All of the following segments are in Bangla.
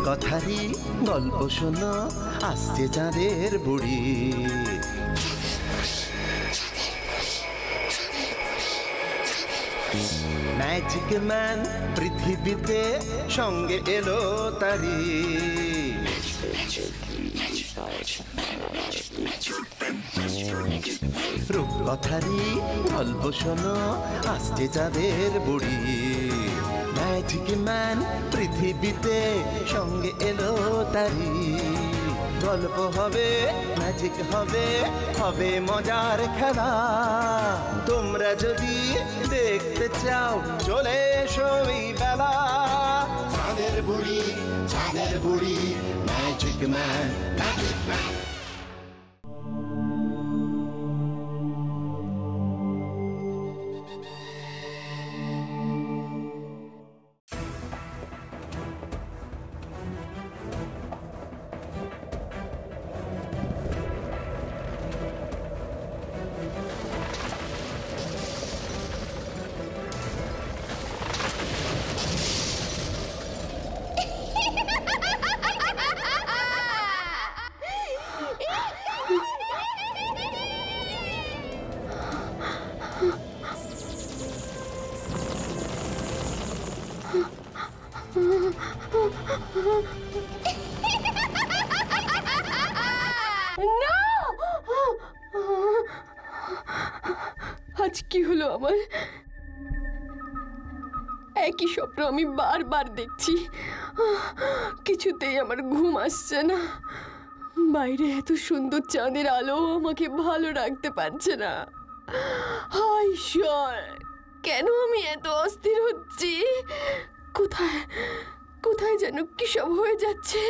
রূপকথারই গল্প শোনো, আসছে চাঁদের বুড়ি। ম্যাজিক ম্যান পৃথিবীতে সঙ্গে এলো তারি। রূপকথারই গল্প শোনো, আসছে চাঁদের বুড়ি। ম্যাজিক ম্যান পৃথিবীতে সঙ্গে এলো তারি। গল্প হবে, ম্যাজিক হবে, হবে মজার খেলা। তোমরা যদি দেখতে চাও চলে এসো এই বেলা। চাঁদের বুড়ি, চাঁদের বুড়ি, ম্যাজিক ম্যান, ম্যাজিক ম্যান। আজ কি হলো আমার? একই স্বপ্ন আমি বারবার দেখছি, কিছুতেই আমার ঘুম আসছে না। বাইরে এত সুন্দর চাঁদের আলো আমাকে ভালো রাখতে পারছে না। হায় ঈশ্বর, কেন আমি এত অস্থির হচ্ছি? কোথায় কোথায় যেন কি সব হয়ে যাচ্ছে।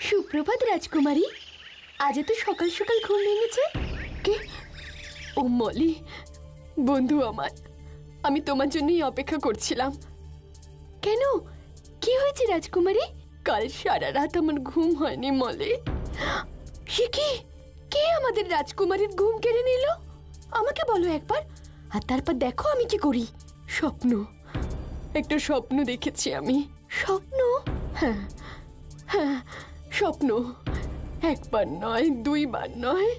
সুপ্রভাত রাজকুমারী, আজ তো সকাল সকাল ঘুম ভেঙেছে। কে? ও মলি, বন্ধু আমার, আমি তোমার জন্যই অপেক্ষা করছিলাম। কেন, কি হয়েছে রাজকুমারী? কাল সারা রাত আমার ঘুম হয়নি মলি। সে কি? কে আমাদের রাজকুমারীর ঘুম কেড়ে নিল? আমাকে বলো একবার, আর তারপর দেখো আমি কি করি। স্বপ্ন, একটা স্বপ্ন দেখেছি আমি। স্বপ্ন? হ্যাঁ হ্যাঁ, স্বপ্ন। একবার নয়, দুইবার নয়,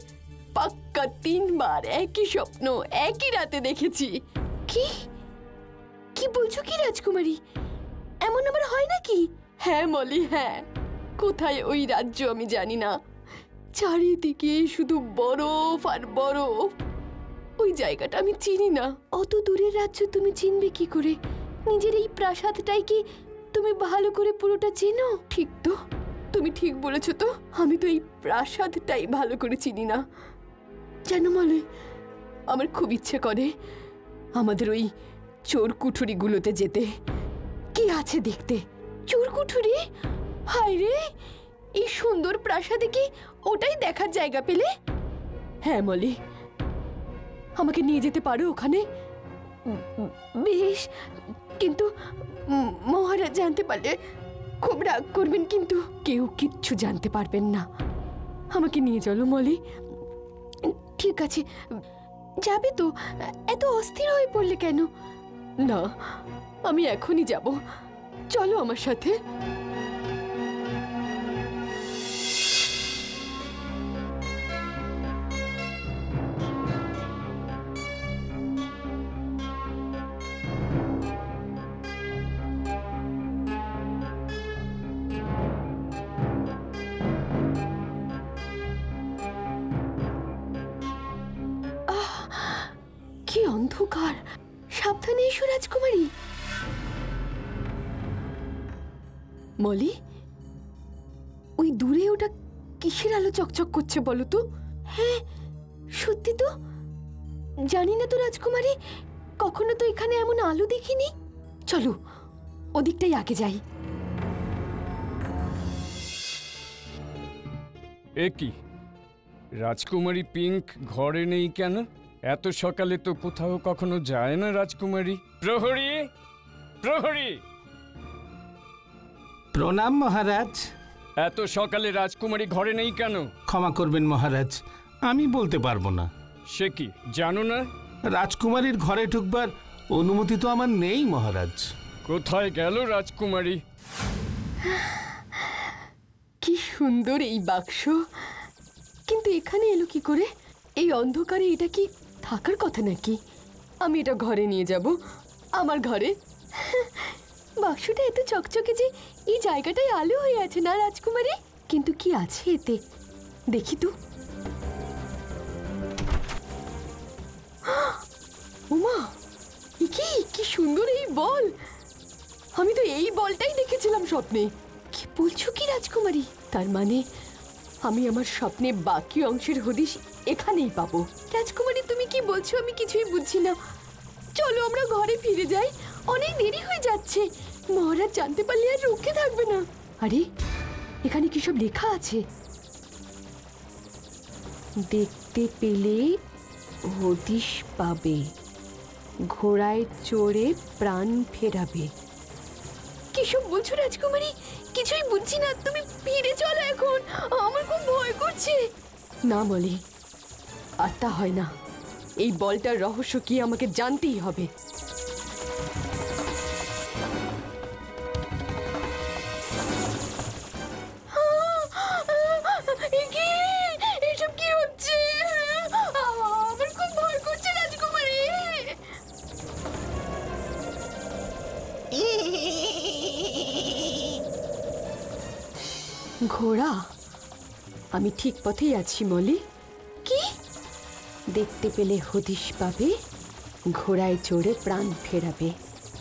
পাক্কা 3 বার একই স্বপ্ন একই রাতে দেখেছি। কি কি বলছো কি রাজকুমারী? এমন আবার হয় নাকি? হ্যাঁ মলি, হ্যাঁ। কোথায় ওই রাজ্য আমি জানি না, চারিদিকে শুধু বরফ আর বরফ। ওই জায়গাটা আমি চিনি না। অত দূরের রাজ্য তুমি চিনবে কি করে? নিজের এই প্রাসাদটাই কি তুমি ভালো করে পুরোটা চেনো? ঠিক তো, তুমি ঠিক বলেছো তো। আমি তো এই প্রাসাদটাই ভালো করে চিনি না। জানো মলে, আমার খুব ইচ্ছে করে আমাদের ওই চোর কুঠুরিগুলোতে যেতে। কি আছে দেখতে? চোর কুঠুরি? হায় রে, এই সুন্দর প্রাসাদে কি ওটাই দেখার জায়গা পেলে? হ্যাঁ মলি, আমাকে নিয়ে যেতে পারো ওখানে? বেশ, কিন্তু মহারাজ জানতে পারলে খুব রাগ করবেন। কিন্তু কেউ কিচ্ছু জানতে পারবেন না। আমাকে নিয়ে চলো মলি। ঠিক আছে, যাবে তো? এত অস্থির হয়ে পড়লে কেন? না, আমি এখনই যাব। চলো আমার সাথে। কি অন্ধকার! সাবধানে এসো রাজকুমারী। মলি, ওই দূরে ওটা কিসের আলো চকচক করছে বলো তো? হ্যাঁ সত্যি তো, জানি না তো রাজকুমারী, কখনো তো এখানে এমন আলো দেখিনি। চলো ওদিকটাই আগে যাই। এ কি, রাজকুমারী পিঙ্ক ঘরে নেই কেন? এত সকালে তো কোথাও কখনো যায় না রাজকুমারী। প্রহরী, প্রহরী, প্রণাম মহারাজ। এত সকালে রাজকুমারী ঘরে নেই কেন? ক্ষমা করবেন মহারাজ, আমি বলতে পারবো না। সে কি জানো না? রাজকুমারীর ঘরে ঢুকবার অনুমতি তো আমার নেই মহারাজ। কোথায় গেল রাজকুমারী? কি সুন্দর এই বাক্স, কিন্তু এখানে এলো কি করে? এই অন্ধকারে এটা কি থাকার কথা নাকি? আমি এটা ঘরে নিয়ে যাব, আমার ঘরে। বাক্সটা এত চকচকে যে এই জায়গাটায় আলো হয়ে আছে না রাজকুমারী? কিন্তু কি আছে এতে, দেখি তো। উমা, কি সুন্দর এই বল! আমি তো এই বলটাই দেখেছিলাম স্বপ্নে। কি বলছো কি রাজকুমারী? তার মানে আমি আমার স্বপ্নে বাকি অংশের হদিশ এখানেই পাবো। রাজকুমারী তুমি কি বলছো আমি কিছুই বুঝছি না। চলো আমরা ঘরে ফিরে যাই, অনেক দেরি হয়ে যাচ্ছে। মহারাজ জানতে পারলে আর রক্ষে থাকবে না। আরে এখানে কি সব লেখা আছে? দেখতে পেলে হদিশ পাবে, ঘোড়ায় চড়ে প্রাণ ফেরাবে। কি সব বলছো রাজকুমারী? কিছুই বুঝছি না। তুমি ফিরে চলো এখন, আমার খুব ভয় করছে। না বলি, আর তা হয় না। এই বলটার রহস্য কি আমাকে জানতেই হবে। এসব কি হচ্ছে? আমার খুব ভয় করছে রাজকুমারী। ঘোড়া, আমি ঠিক পথেই আছি মলি। কি? দেখতে পেলে হদিশ পাবে, ঘোড়ায় চড়ে প্রাণ ফেরাবে।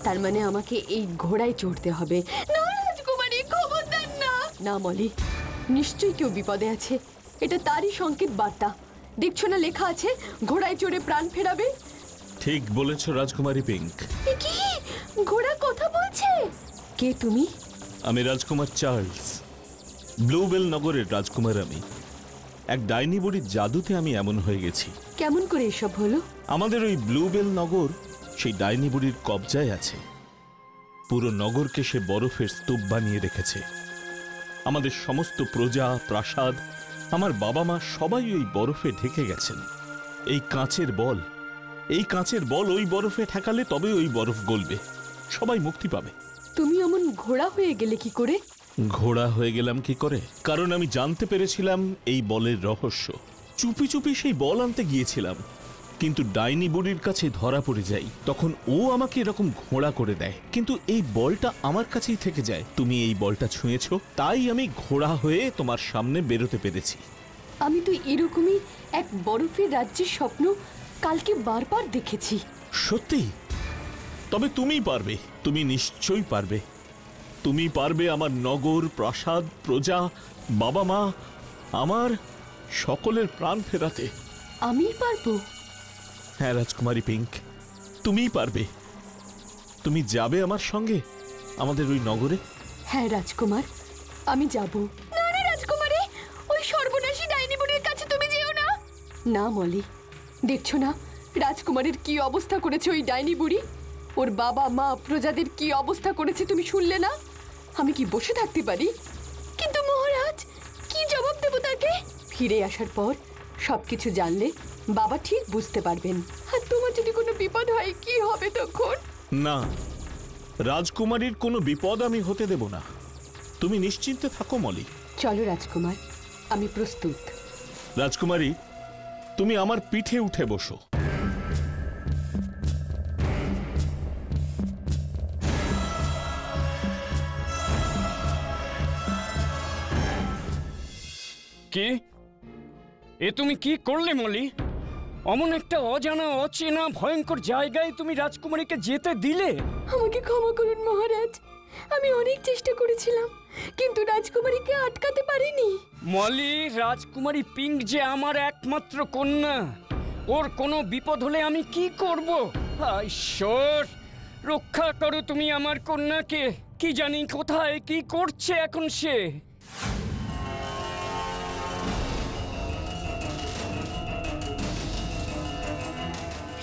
তার মানে আমাকে এই ঘোড়ায় চড়তে হবে। না রাজকুমারী, খবরদার না। না মলি, নিশ্চয়ই কেউ বিপদে আছে। এটা তারই সংকেত বার্তা। দেখছো না লেখা আছে ঘোড়ায় চড়ে প্রাণ ফেরাবে? ঠিক বলেছো রাজকুমারী পিঙ্ক। কি ঘোড়া কথা বলছে? কে তুমি? আমি রাজকুমার চার্লস, ব্লুবেল নগরের রাজকুমার। আমি এক ডাইনি বুড়ির জাদুতে আমি এমন হয়ে গেছি। কেমন করে এসব হলো? আমাদের ওই ব্লুবেল নগর সেই ডাইনি বুড়ির কবজায় আছে। পুরো নগরকে সে বরফের স্তূপ বানিয়ে রেখেছে। আমাদের সমস্ত প্রজা, প্রাসাদ, আমার বাবা মা সবাই ওই বরফে ঢেকে গেছেন। এই কাঁচের বল ওই বরফে ঠেকালে তবে ওই বরফ গলবে, সবাই মুক্তি পাবে। তুমি এমন ঘোড়া হয়ে গেলে কি করে? ঘোড়া হয়ে গেলাম কি করে? কারণ আমি জানতে পেরেছিলাম এই বলের রহস্য। চুপি চুপি সেই বল আনতে গিয়েছিলাম, কিন্তু ডাইনি বুড়ির কাছে ধরা পড়ে যাই। তখন ও আমাকে এরকম ঘোড়া করে দেয়, কিন্তু এই বলটা আমার কাছেই থেকে যায়। তুমি এই বলটা ছুঁয়েছো, তাই আমি ঘোড়া হয়ে তোমার সামনে বেরোতে পেরেছি। আমি তো এরকমই এক বরফের রাজ্যের স্বপ্ন কালকে বারবার দেখেছি। সত্যি? তবে তুমি পারবে, তুমি নিশ্চয়ই পারবে। তুমি পারবে আমার নগর, প্রাসাদ, প্রজা, বাবা মা, আমার সকলের প্রাণ ফেরাতে। আমি পারবো? হ্যাঁ রাজকুমারী পিঙ্ক, তুমিই পারবে। তুমি যাবে আমার সঙ্গে আমাদের ওই নগরে? হ্যাঁ রাজকুমার, আমি যাব। না না রাজকুমারী, ওই সর্বনাশী ডাইনি বুড়ির কাছে তুমি যেও না। না মলি, দেখছো না রাজকুমারের কি অবস্থা করেছে ওই ডাইনি বুড়ি? ওর বাবা মা, প্রজাদের কি অবস্থা করেছে তুমি শুনলে না? আমি কি বসে থাকতে পারি? কিন্তু মহারাজ, কি জবাব দেব তাকে? ফিরে আসার পর সবকিছু জানলে বাবা ঠিক বুঝতে পারবেন। আর তোমার যদি কোনো বিপদ হয় কি হবে তখন? না, রাজকুমারীর কোনো বিপদ আমি হতে দেব না। তুমি নিশ্চিন্তে থাকো মলি। চলো রাজকুমার, আমি প্রস্তুত। রাজকুমারী, তুমি আমার পিঠে উঠে বসো। কি এ তুমি কি করলে মলি? অমন একটা অজানা, অচেনা, ভয়ঙ্কর জায়গায় তুমি রাজকুমারীকে যেতে দিলে? আমাকে ক্ষমা করুন মহারাজ, আমি অনেক চেষ্টা করেছিলাম কিন্তু রাজকুমারীকে আটকাতে পারিনি। মলি, রাজকুমারী পিঙ্ক যে আমার একমাত্র কন্যা। ওর কোনো বিপদ হলে আমি কি করব? ঈশ্বর, রক্ষা করো তুমি আমার কন্যাকে। কি জানি কোথায় কি করছে এখন সে।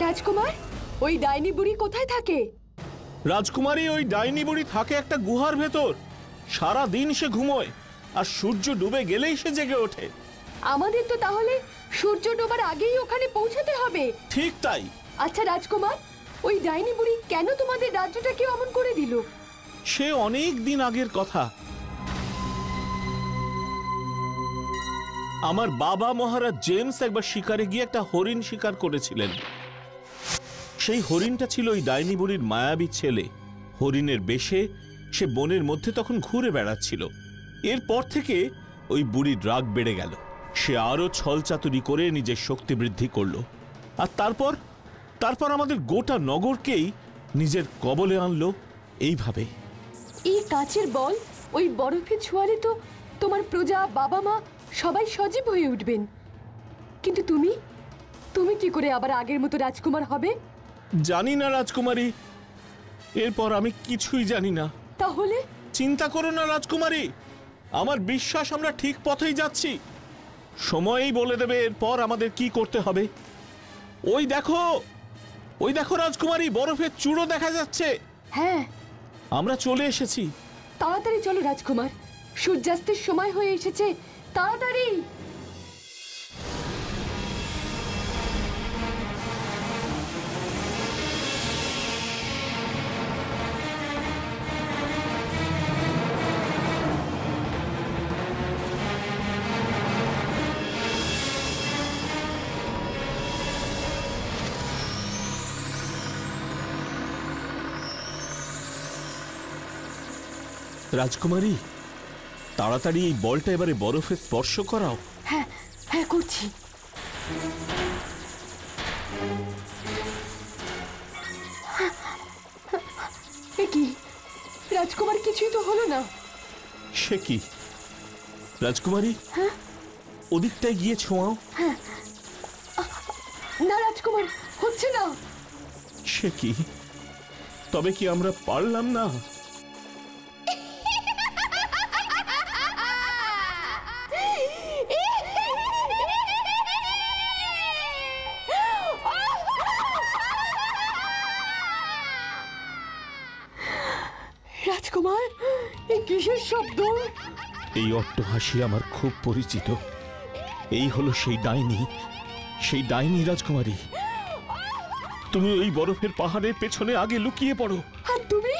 রাজকুমার, ওই ডাইনি বুড়ি কোথায় থাকে? রাজকুমারী, ওই ডাইনি বুড়ি থাকে একটা গুহার ভেতর। সারা দিন সে ঘুমোয়, আর সূর্য ডুবে গেলেই সে জেগে ওঠে। আমাদের তো তাহলে সূর্য ডোবার আগেই ওখানে পৌঁছাতে হবে। ঠিক তাই। আচ্ছা রাজকুমার, ওই ডাইনি বুড়ি কেন তোমাদের রাজ্যটাকে অমন করে দিল? সে অনেক দিন আগের কথা। আমার বাবা মহারাজ জেমস একবার শিকারে গিয়ে একটা হরিণ শিকার করেছিলেন। সেই হরিণটা ছিল ওই ডাইনি বুড়ির মায়াবী ছেলে। হরিণের বেশে সে বনের মধ্যে তখন ঘুরে বেড়াচ্ছিল। এরপর থেকে ওই বুড়ির রাগ বেড়ে গেল। সে আরো ছলচাতুরি করে নিজের শক্তি বৃদ্ধি করলো, আর তারপর আমাদের গোটা নগরকেই নিজের কবলে আনলো। এইভাবে এই কাচের বল ওই বরফে ছোঁয়ালে তো তোমার প্রজা, বাবা মা সবাই সজীব হয়ে উঠবেন, কিন্তু তুমি কি করে আবার আগের মতো রাজকুমার হবে? জানি না রাজকুমারী, এরপর আমি কিছুই জানি না। তাহলে? চিন্তা করো না রাজকুমারী, আমার বিশ্বাস আমরা ঠিক পথেই যাচ্ছি। সময়ই বলে দেবে এরপর আমাদের কি করতে হবে। ওই দেখো রাজকুমারী, বরফের চূড়ো দেখা যাচ্ছে। হ্যাঁ, আমরা চলে এসেছি। তাড়াতাড়ি চলো রাজকুমার, সূর্যাস্তের সময় হয়ে এসেছে, তাড়াতাড়ি। রাজকুমারী, তাড়াতাড়ি এই বলটা এবারে বরফে স্পর্শ করাও। হ্যাঁ হ্যাঁ, করছি। কি রাজকুমার, কিছুই তো হলো না। সে কি রাজকুমারী? হ্যাঁ, ওদিকটায় গিয়ে ছোঁয়াও। হ্যাঁ। না রাজকুমার, হচ্ছে না। সে কি? তবে কি আমরা পারলাম না? রাজকুমার, এই কিসের শব্দ? এই অট্টহাসি আমার খুব পরিচিত। এই হলো সেই ডাইনি রাজকুমারী। তুমি ওই বরফের পাহাড়ের পেছনে আগে লুকিয়ে পড়ো। আর তুমি?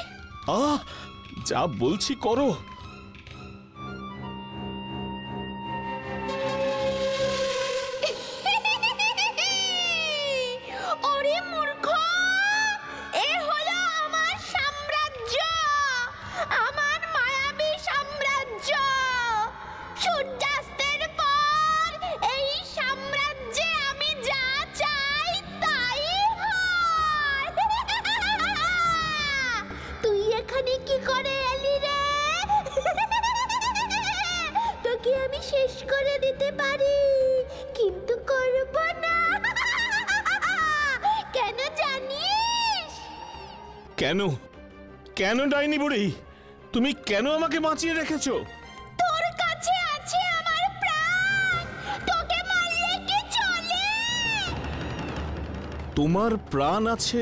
যা বলছি করো। ওরে মূর্খ, এ হলো আমার সাম্রাজ্য, আমার মায়াবী সাম্রাজ্য। সূর্যাস্তের পর এই সাম্রাজ্যে আমি যা চাই তাই হয়। তুই এখানে কি করে এলি রে? তোকে আমি শেষ করে দিতে পারি, কিন্তু করব না। কেন জানিস? কেন ডাইনি বুড়ি, তুমি কেন আমাকে বাঁচিয়ে রেখেছো? তোর কাছে আছে আমার প্রাণ, তোকে মারলে কি চলে? তোমার প্রাণ আছে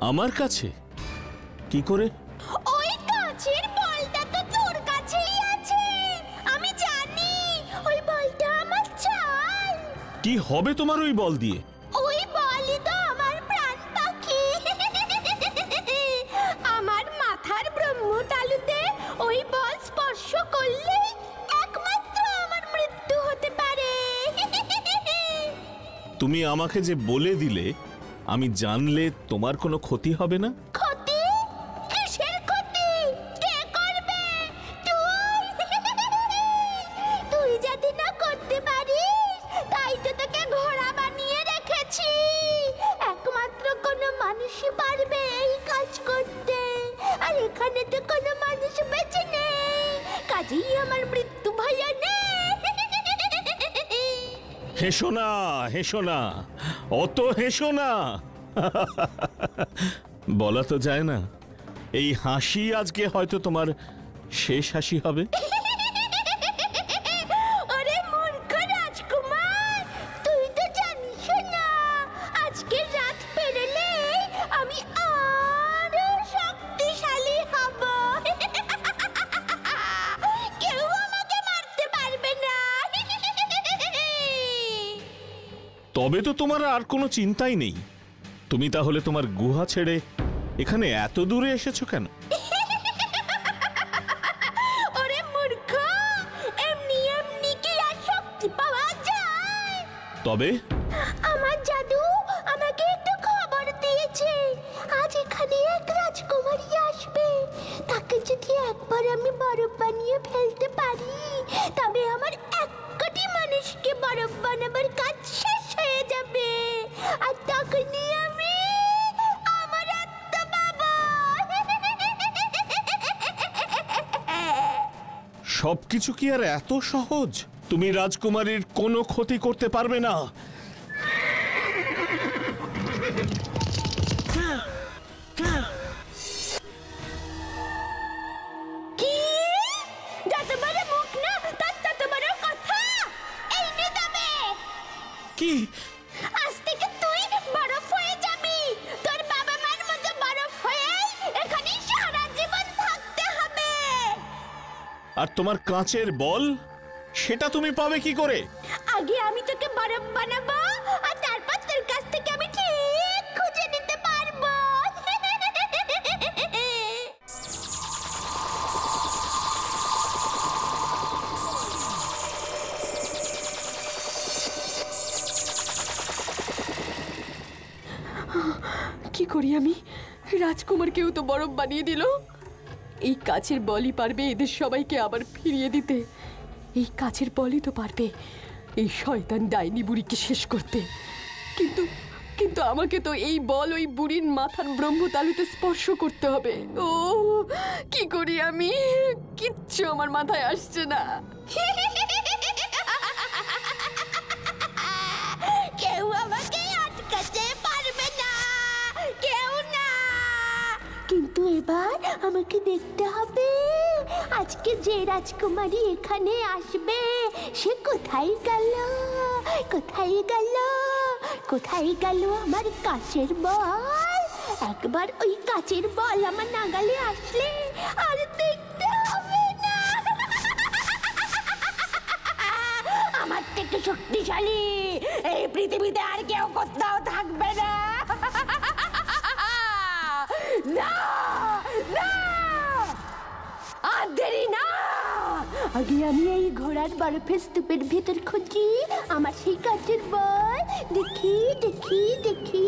আমার কাছে? কি করে? ওই কাচের বলটা তো তোর কাছেই আছে, আমি জানি। ওই বলটা আমার চাই। কি হবে তোমার ওই বল দিয়ে? ওই বলই তো আমার প্রাণ পাখি। আমার মাথার ব্রহ্মতালুতে ওই বল স্পর্শ করলে একমাত্র আমার মৃত্যু হতে পারে। তুমি আমাকে যে বলে দিলে, আমি জানলে তোমার কোনো ক্ষতি হবে না? ক্ষতি? কিসের ক্ষতি? কে করবে? তুই যদি না করতে পারিস, তাই তো তোকে ঘোড়া বানিয়ে রেখেছি। একমাত্র কোনো মানুষই পারবে এই কাজ করতে, আর এখানে তো কোনো মানুষ বেঁচে নেই, কাজেই আমার মৃত্যু ভয় নেই। হেসো না, অত হেসো না। বলা তো যায় না, এই হাসি আজকে হয়তো তোমার শেষ হাসি হবে। ওরে মূর্খ রাজকুমার, তুই তো জানিস না আজকে রাত পেরোলে আমি আরো শক্তিশালী হব। তবে তো তোমার আর কোনো চিন্তাই নেই। তুমি তাহলে তোমার গুহা ছেড়ে এখানে এত দূরে এসেছো কেন? ওরে মূর্খ, এমনি এমনি কি আর শক্তি পাওয়া যায়? তবে আমার জাদু আমাকে একটু খবর দিয়েছে আজ এখানে এক রাজকুমারী আসবে। তাকে যদি একবার আমি বরফ বানিয়ে ফেলতে পারি তবে আমার 1 কোটি মানুষকে বরফ বানাবার কাজ শেষ হয়ে যাবে। আর তখনই আমি আমার আত্মা পাবো। সবকিছু কি আর এত সহজ? তুমি রাজকুমারীর কোনো ক্ষতি করতে পারবে না। কি? যত বড় মুখ না তার তত বড় কথা। এই নে তবে। কি? আজ থেকে তুই বরফ হয়ে যাবি। তোর বাবা মার মতো বরফ হয়ে এখানে সারা জীবন থাকতে হবে। আর তোমার কাঁচের বল, সেটা তুমি পাবে কি করে? আগে আমি তোকে বরফ বানাবো আর তারপর তোর কাছ থেকে আমি ঠিক খুঁজে নিতে পারবো। কি করি আমি? রাজকুমারকেও তো বরফ বানিয়ে দিল। এই কাচের বলই পারবে এদের সবাইকে আবার ফিরিয়ে দিতে। এই কাচের বলই তো পারবে এই শয়তান ডাইনি বুড়িকে শেষ করতে। কিন্তু কিন্তু আমাকে তো এই বল ওই বুড়ির মাথার ব্রহ্মতালুতে স্পর্শ করতে হবে। ও কি করি আমি? কিচ্ছু আমার মাথায় আসছে না। কেউ আমাকে আটকাতে পারবে না, কেউ না। কিন্তু এবার আমাকে দেখতে হবে আজকে যে রাজকুমারী এখানে আসবে সে কোথায় গেল, কোথায় গেল, কোথায় গেল আমার কাচের বল। একবার ওই কাচের বল আমার নাগালে আসলে আর দেখতে হবে না। আমার থেকে শক্তিশালী এই পৃথিবীতে আর কেউ কোথাও থাকবে না। না না, আর দেরি না। আগে আমি এই ঘোড়ার বরফের স্তূপের ভেতর খুঁজি আমার সেই কাচের বল। দেখি দেখি দেখি।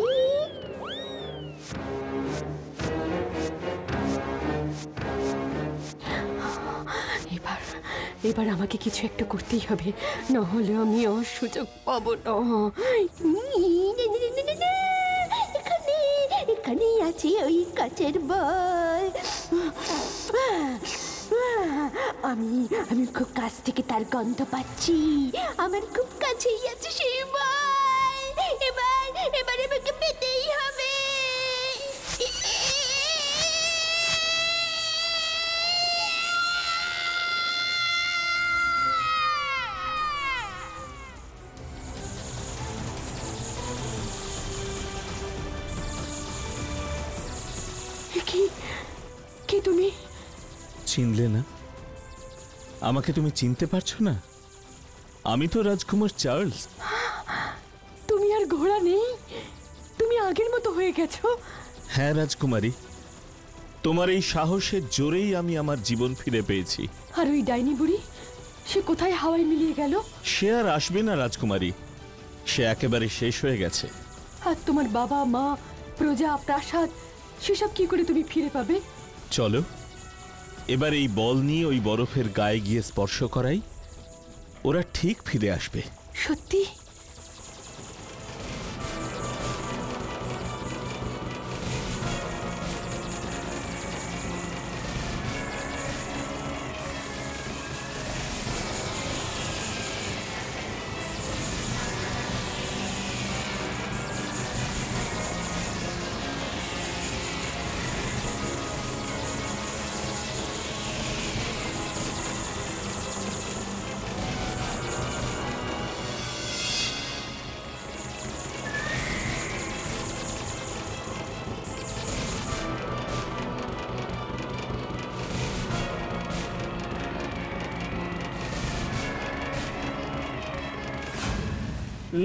এবার এবার আমাকে কিছু একটা করতেই হবে, না হলে আমি আর সুযোগ পাবো না। এখানে এখানেই আছে ওই কাচের বল। আমি আমি খুব কাছ থেকে তার গন্ধ পাচ্ছি। আমার খুব কাছেই আছে সেই বল। এবার এবার আমাকে পেতেই হবে। কি কি তুমি? চিনলে না? আমাকে তুমি চিনতে পারছো না? আমি তো রাজকুমার চার্লস। তুমি আর ঘোড়া নেই, তুমি আগের মতো হয়ে গেছো। হ্যাঁ রাজকুমারী, তোমার এই সাহসের জোরেই আমি আমার জীবন ফিরে পেয়েছি। আর ওই ডাইনি বুড়ি সে কোথায় হাওয়ায় মিলিয়ে গেল? সে আর আসবে না রাজকুমারী, সে একেবারে শেষ হয়ে গেছে। আর তোমার বাবা মা, প্রজা, প্রাসাদ সেসব কি করে তুমি ফিরে পাবে? চলো এবার এই বল নিয়ে ওই বরফের গায়ে গিয়ে স্পর্শ করাই, ওরা ঠিক ফিরে আসবে। সত্যি?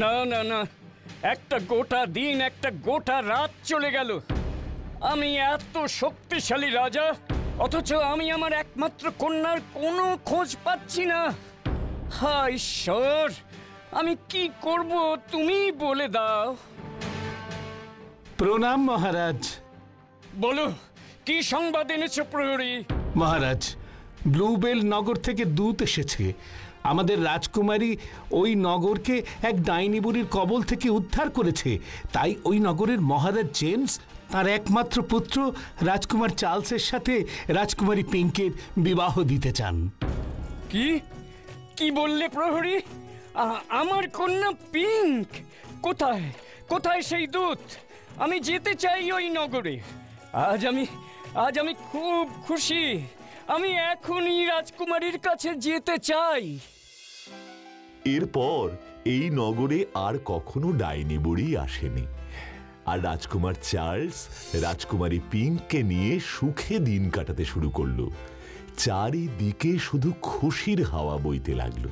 না না না, একটা গোটা দিন, একটা গোটা রাত চলে গেল। আমি এত শক্তিশালী রাজা, অথচ আমি আমার একমাত্র কন্যার কোনো খোঁজ পাচ্ছি না। হায় ঈশ্বর, আমি কি করব তুমি বলে দাও। প্রণাম মহারাজ। বলো, কি সংবাদ এনেছো প্রহরী? মহারাজ, ব্লুবেল নগর থেকে দূত এসেছে। আমাদের রাজকুমারী ওই নগরকে এক ডাইনি বুড়ির কবল থেকে উদ্ধার করেছে। তাই ওই নগরের মহারাজ জেমস তার একমাত্র পুত্র রাজকুমার চার্লসের সাথে রাজকুমারী পিঙ্কের বিবাহ দিতে চান। কি কি বললে প্রহরী? আমার কন্যা পিঙ্ক কোথায়? কোথায় সেই দূত? আমি যেতে চাই ওই নগরে। আজ আমি খুব খুশি। আমি এখনই রাজকুমারীর কাছে যেতে চাই। এরপর এই নগরে আর কখনো ডাইনি বুড়ি আসেনি, আর রাজকুমার চার্লস রাজকুমারী পিঙ্ককে নিয়ে সুখে দিন কাটাতে শুরু করলো। চারিদিকে শুধু খুশির হাওয়া বইতে লাগলো।